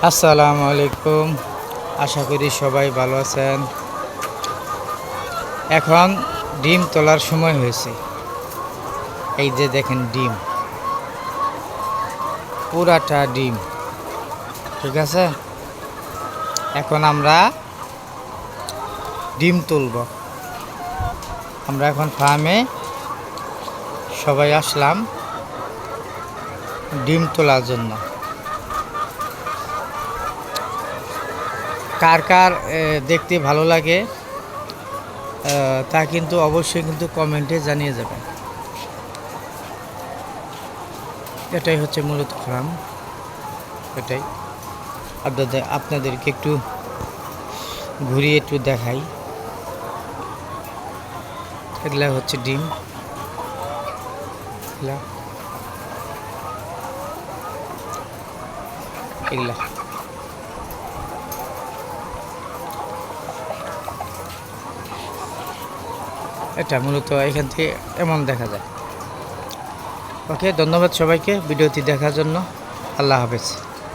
আসসালামু আলাইকুম। আশা করি সবাই ভালো আছেন। এখন ডিম তোলার সময় হয়েছে। এই যে দেখেন ডিম, পুরাটা ডিম। ঠিক আছে, এখন আমরা ডিম তুলব। আমরা এখন ফার্মে সবাই আসলাম ডিম তোলার জন্য। কার কার দেখতে ভালো লাগে তা কিন্তু অবশ্যই কিন্তু কমেন্টে জানিয়ে যাবেন। এটাই হচ্ছে মূলত ফার্ম। এটাই আপনাদেরকে একটু ঘুরিয়ে একটু দেখাই। এগুলা হচ্ছে ডিম, এগুলা এটা মূলত এখান থেকে এমন দেখা যায়। ওকে, ধন্যবাদ সবাইকে ভিডিওটি দেখার জন্য। আল্লাহ হাফেজ।